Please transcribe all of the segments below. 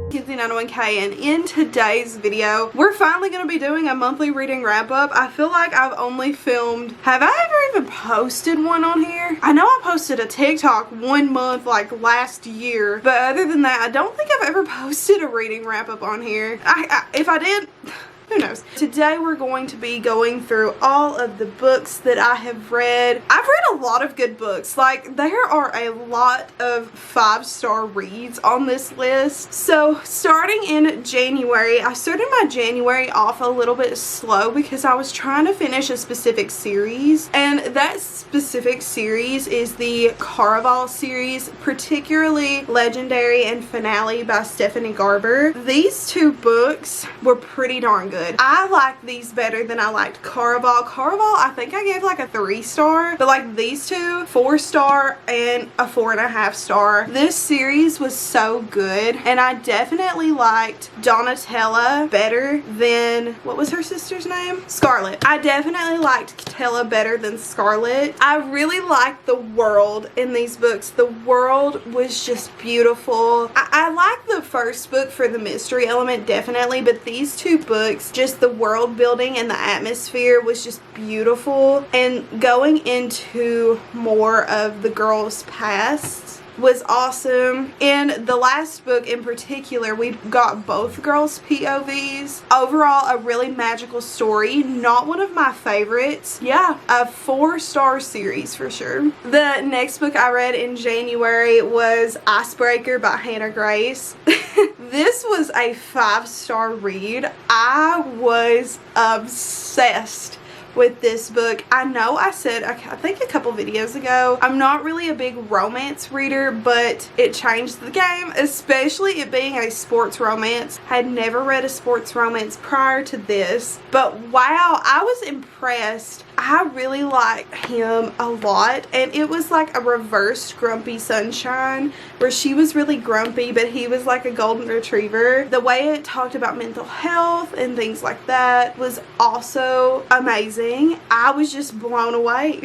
Kenzie91K, and in today's video we're finally going to be doing a monthly reading wrap up. I feel like I've only filmed, have I ever even posted one on here? I know I posted a TikTok 1 month like last year, but other than that I don't think I've ever posted a reading wrap up on here. If I did, who knows? Today we're going to be going through all of the books that I have read. I've read a lot of good books. Like, there are a lot of 5-star reads on this list. So starting in January, I started my January off a little bit slow because I was trying to finish a specific series, and that specific series is the Caraval series, particularly Legendary and Finale by Stephanie Garber. These two books were pretty darn good. I like these better than I liked Caraval. Caraval, I think I gave like a 3-star, but like these two, 4-star and a 4.5-star. This series was so good, and I definitely liked Donatella better than, what was her sister's name? Scarlet. I definitely liked Tella better than Scarlet. I really liked the world in these books. The world was just beautiful. I liked the first book for the mystery element, definitely, but these two books, just the world building and the atmosphere was just beautiful, and going into more of the girls' past was awesome. In the last book in particular, we got both girls' POVs. Overall, a really magical story. Not one of my favorites. Yeah, a 4-star series for sure. The next book I read in January was Icebreaker by Hannah Grace. This was a 5-star read. I was obsessed with this book. I know I said, I think a couple videos ago, I'm not really a big romance reader, but it changed the game, especially it being a sports romance. I had never read a sports romance prior to this, but wow, I was impressed. I really liked him a lot, and it was like a reversed Grumpy Sunshine, where she was really grumpy but he was like a golden retriever. The way it talked about mental health and things like that was also amazing. I was just blown away.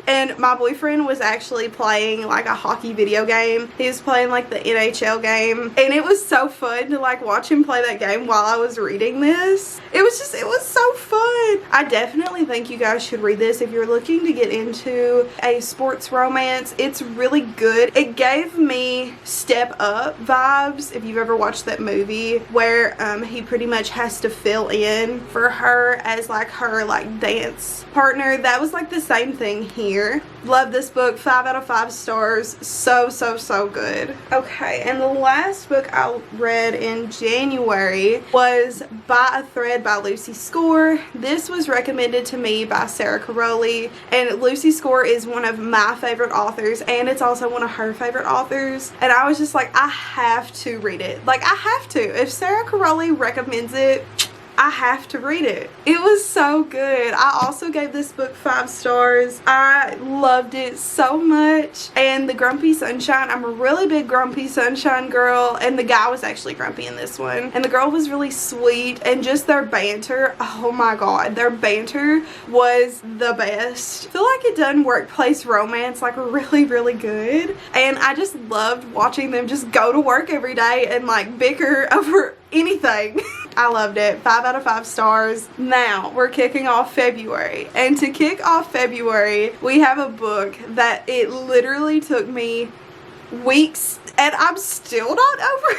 And my boyfriend was actually playing like a hockey video game. He was playing like the NHL game, and it was so fun to like watch him play that game while I was reading this. It was so fun. I definitely think you guys should read this if you're looking to get into a sports romance. It's really good. It gave me Step Up vibes, if you've ever watched that movie, where he pretty much has to fill in for her as like her like dance partner. That was like the same thing here. Love this book. 5 out of 5 stars. So good. Okay, and the last book I read in January was By a Thread by Lucy Score. This was recommended to me by Sarah Caroli, and Lucy Score is one of my favorite authors, and it's also one of her favorite authors, and I was just like, I have to read it. Like, I have to. If Sarah Caroli recommends it, I have to read it. It was so good. I also gave this book 5 stars. I loved it so much. And the Grumpy Sunshine, I'm a really big Grumpy Sunshine girl, and the guy was actually grumpy in this one. And the girl was really sweet, and just their banter, oh my god, their banter was the best. I feel like it done workplace romance like really good, and I just loved watching them just go to work every day and like bicker over anything. I loved it. 5 out of 5 stars. Now we're kicking off February, and to kick off February we have a book that it literally took me weeks, and I'm still not over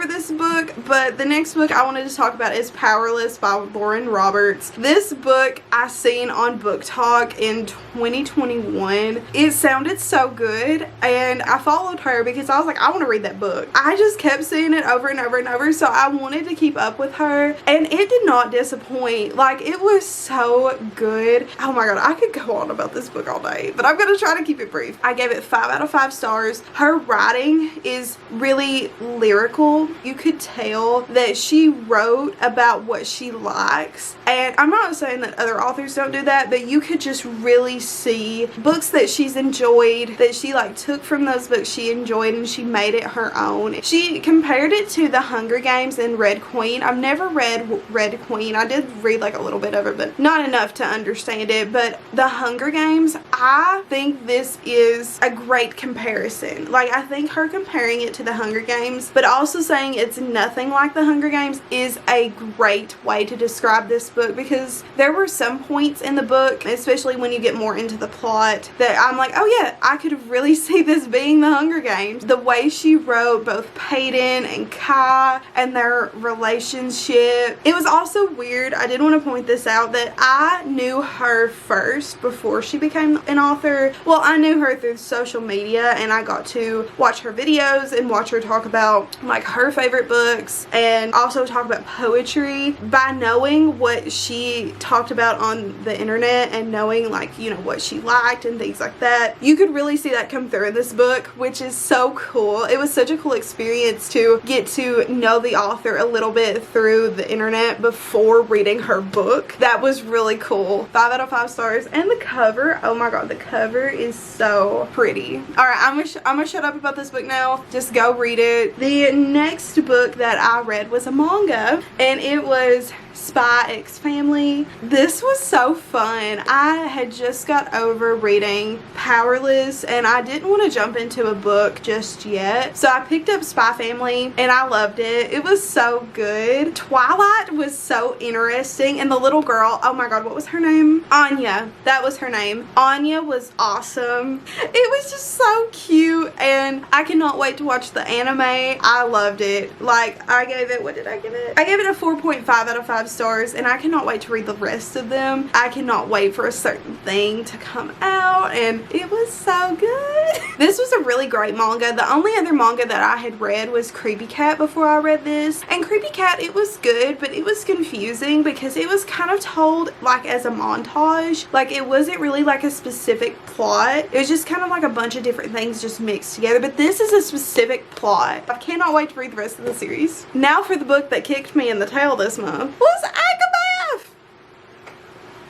this book. But the next book I wanted to talk about is Powerless by Lauren Roberts. This book I seen on Book Talk in 2021. It sounded so good, and I followed her because I was like, I want to read that book. I just kept seeing it over and over, so I wanted to keep up with her, and it did not disappoint. Like, it was so good. Oh my god, I could go on about this book all day, but I'm gonna try to keep it brief. I gave it 5 out of 5 stars. Her writing is really lyrical. You could tell that she wrote about what she likes, and I'm not saying that other authors don't do that, but you could just really see books that she's enjoyed, that she like took from those books she enjoyed and she made it her own. She compared it to The Hunger Games and Red Queen. I've never read Red Queen. I did read like a little bit of it, but not enough to understand it. But The Hunger Games, I think this is a great comparison. Like, I think her comparing it to The Hunger Hunger Games, but also saying it's nothing like the Hunger Games is a great way to describe this book, because there were some points in the book, especially when you get more into the plot, that I'm like, oh yeah, I could really see this being the Hunger Games. The way she wrote both Paedon and Kai and their relationship. It was also weird, I did want to point this out, that I knew her first before she became an author. Well, I knew her through social media, and I got to watch her videos and watch her talk about like her favorite books and also talk about poetry. By knowing what she talked about on the internet and knowing, like, you know, what she liked and things like that, you could really see that come through in this book, which is so cool. It was such a cool experience to get to know the author a little bit through the internet before reading her book. That was really cool. 5 out of 5 stars. And the cover, oh my god, the cover is so pretty. Alright, I'm gonna shut up about this book now. Just go read it. The next book that I read was a manga, and it was Spy X Family. This was so fun. I had just got over reading Powerless, and I didn't want to jump into a book just yet, so I picked up Spy Family and I loved it. It was so good. Twilight was so interesting, and the little girl, oh my god, what was her name? Anya. That was her name. Anya was awesome. It was just so cute, and I cannot wait to watch the anime. I loved it. Like, I gave it, what did I give it? I gave it a 4.5 out of 5 stars, and I cannot wait to read the rest of them. I cannot wait for a certain thing to come out, and it was so good. This was a really great manga. The only other manga that I had read was Creepy Cat before I read this, and Creepy Cat, it was good, but it was confusing because it was kind of told like as a montage. Like, it wasn't really like a specific plot. It was just kind of like a bunch of different things just mixed together, but this is a specific plot. I cannot wait to read the rest of the series. Now for the book that kicked me in the tail this month was Akabath!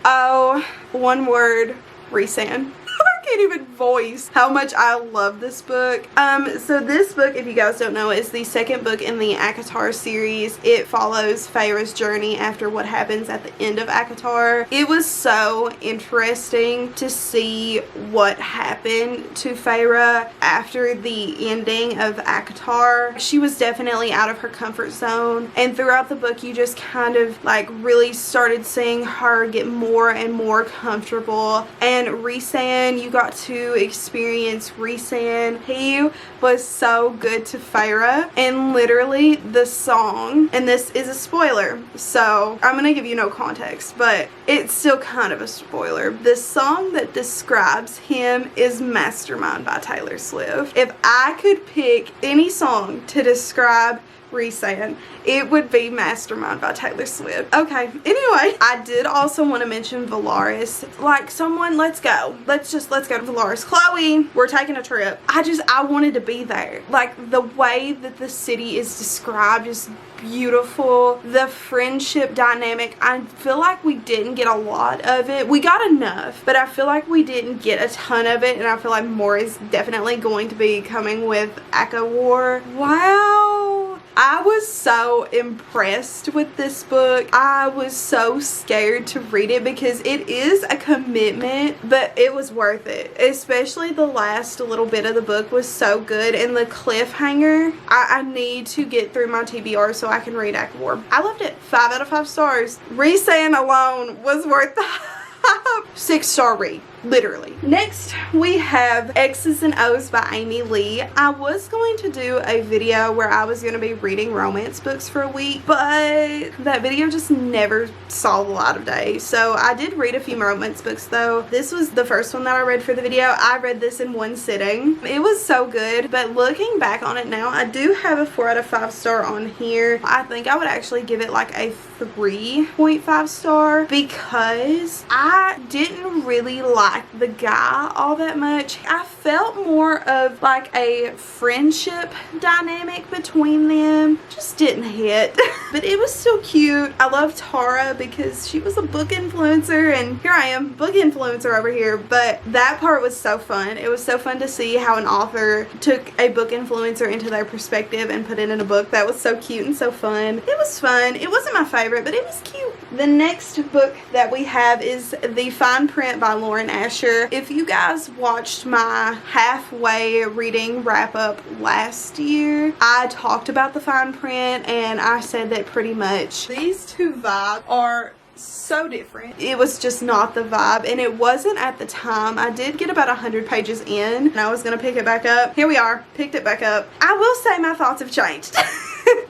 Oh, one word, Rhysand. I can't even voice how much I love this book. So this book, if you guys don't know, is the second book in the ACOTAR series. It follows Feyre's journey after what happens at the end of ACOTAR. It was so interesting to see what happened to Feyre after the ending of ACOTAR. She was definitely out of her comfort zone, and throughout the book you just kind of like really started seeing her get more and more comfortable. And Rhysand, you got to experience Rhysand. He was so good to Feyre, and literally the song, and this is a spoiler, so I'm gonna give you no context, but it's still kind of a spoiler. The song that describes him is Mastermind by Taylor Swift. If I could pick any song to describe Rhysand, it would be Mastermind by Taylor Swift. Okay, anyway, I did also want to mention Velaris. Like, someone, let's go. Let's go to Velaris. Chloe, we're taking a trip. I wanted to be there. Like, the way that the city is described is beautiful. The friendship dynamic, I feel like we didn't get a lot of it. We got enough, but I feel like we didn't get a ton of it, and I feel like more is definitely going to be coming with ACOWAR. Wow. I was so impressed with this book. I was so scared to read it because it is a commitment, but it was worth it. Especially the last little bit of the book was so good, and the cliffhanger. I need to get through my TBR so I can read ACOWAR. I loved it. 5 out of 5 stars. Rhysand alone was worth the 6-star read. Literally. Next, we have X's and O's by Amy Lee. I was going to do a video where I was going to be reading romance books for a week, but that video just never saw the light of day. So I did read a few romance books though. This was the first one that I read for the video. I read this in one sitting. It was so good, but looking back on it now, I do have a 4 out of 5 star on here. I think I would actually give it like a 3.5 star because I didn't really like the guy all that much. I felt more of like a friendship dynamic between them. Just didn't hit. But it was still cute. I love Tara because she was a book influencer, and here I am, book influencer over here. But that part was so fun. It was so fun to see how an author took a book influencer into their perspective and put it in a book. That was so cute and so fun. It was fun. It wasn't my favorite, but it was cute. The next book that we have is The Fine Print by Lauren Ashley. Asher. If you guys watched my halfway reading wrap up last year, I talked about the fine print and I said that pretty much these two vibes are so different. It was just not the vibe, and it wasn't at the time. I did get about 100 pages in and I was gonna pick it back up. Here we are, picked it back up. I will say my thoughts have changed.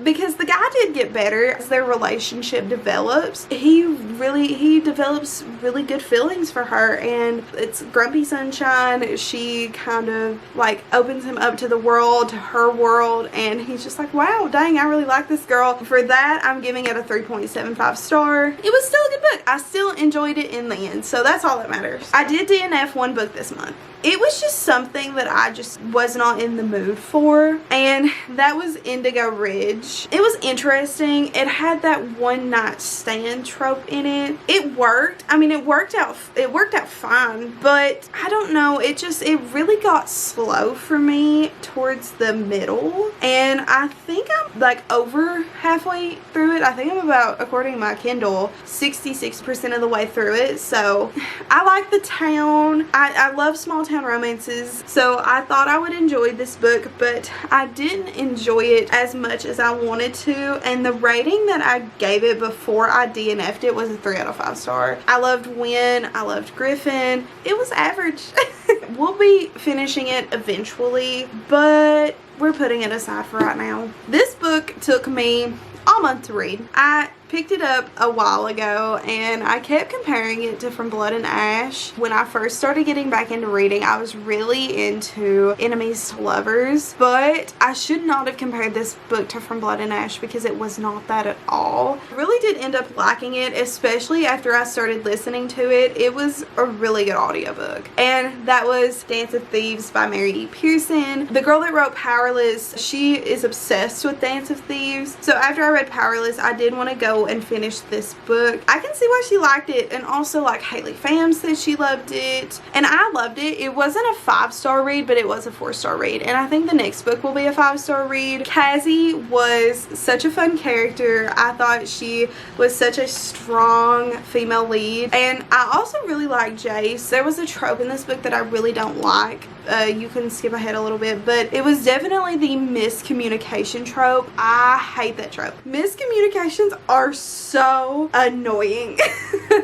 Because the guy did get better as their relationship develops. He develops really good feelings for her, and it's Grumpy Sunshine. She kind of like opens him up to the world, to her world, and he's just like, wow, dang, I really like this girl. For that, I'm giving it a 3.75 star. It was still a good book. I still enjoyed it in the end, so that's all that matters. I did DNF one book this month. It was just something that I just was not in the mood for, and that was Indigo Ridge. It was interesting. It had that one night stand trope in it. It worked. I mean, it worked out fine, but I don't know, it really got slow for me towards the middle, and I think I'm like over halfway through it. I think I'm about, according to my Kindle, 66% of the way through it. So I like the town. I love small town romances, so I thought I would enjoy this book, but I didn't enjoy it as much as I wanted to, and the rating that I gave it before I DNF'd it was a 3 out of 5 star. I loved Wynn, I loved Griffin. It was average. We'll be finishing it eventually, but we're putting it aside for right now. This book took me a month to read. I picked it up a while ago and I kept comparing it to From Blood and Ash. When I first started getting back into reading, I was really into Enemies to Lovers, but I should not have compared this book to From Blood and Ash because it was not that at all. I really did end up liking it, especially after I started listening to it. It was a really good audiobook, and that was Dance of Thieves by Mary E. Pearson. The girl that wrote Powerless, she is obsessed with Dance of Thieves, so after I read Powerless, I did want to go and finish this book. I can see why she liked it, and also like Haley Pham said she loved it, and I loved it. It wasn't a 5-star read, but it was a 4-star read, and I think the next book will be a 5-star read. Cassie was such a fun character. I thought she was such a strong female lead, and I also really like Jace. There was a trope in this book that I really don't like. You can skip ahead a little bit, but it was definitely the miscommunication trope. I hate that trope. Miscommunications are so annoying.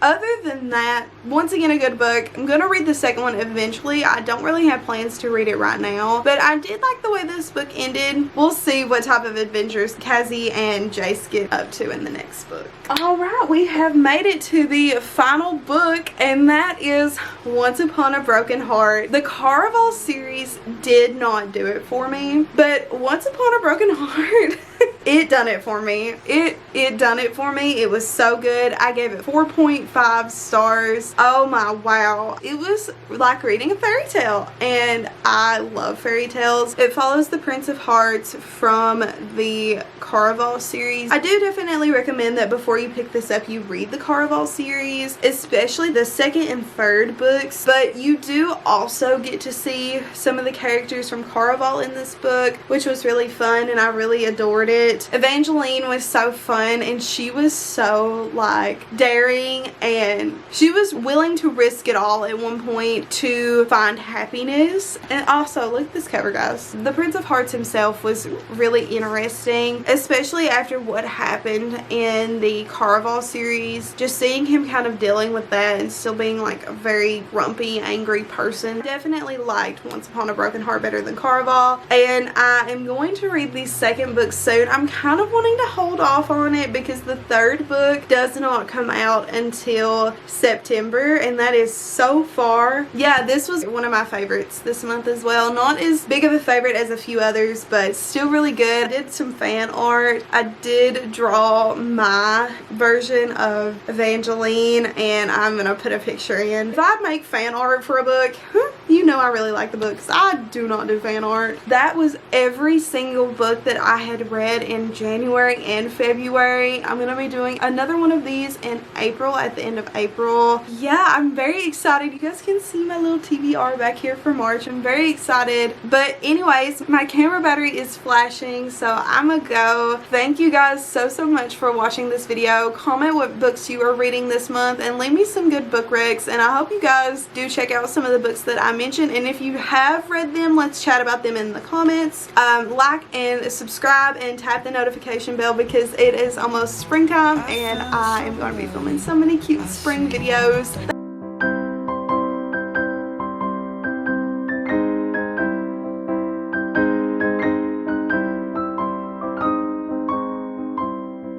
Other than that, once again, a good book. I'm gonna read the second one eventually. I don't really have plans to read it right now, but I did like the way this book ended. We'll see what type of adventures Cassie and Jace get up to in the next book. Alright, we have made it to the final book, and that is Once Upon a Broken Heart. The Caraval series did not do it for me, but Once Upon a Broken Heart it done it for me. It done it for me. It was so good. I gave it 4.5 stars. Oh my wow. It was like reading a fairy tale, and I love fairy tales. It follows the Prince of Hearts from the Caraval series. I do definitely recommend that before you pick this up, you read the Caraval series, especially the second and third books, but you do also get to see some of the characters from Caraval in this book, which was really fun, and I really adored it. Evangeline was so fun, and she was so like daring, and she was willing to risk it all at one point to find happiness. And also, look at this cover, guys. The Prince of Hearts himself was really interesting, especially after what happened in the Caraval series. Just seeing him kind of dealing with that and still being like a very grumpy, angry person. Definitely liked Once Upon a Broken Heart better than Caraval, and I am going to read the second book soon. I'm kind of wanting to hold off on it because the third book does not come out until September, and that is so far. Yeah, this was one of my favorites this month as well. Not as big of a favorite as a few others, but still really good. I did some fan art. I did draw my version of Evangeline, and I'm gonna put a picture in. If I make fan art for a book, You know I really like the books. I do not do fan art. That was every single book that I had read in January and February. I'm gonna be doing another one of these in April, at the end of April. Yeah, I'm very excited. You guys can see my little TBR back here for March. I'm very excited. But anyways, my camera battery is flashing, so I'm gonna go. Thank you guys so much for watching this video. Comment what books you are reading this month and leave me some good book recs, and I hope you guys do check out some of the books that I mentioned, and if you have read them, let's chat about them in the comments. Like and subscribe and tap the notification bell because it is almost springtime and I am going to be filming so many cute spring videos.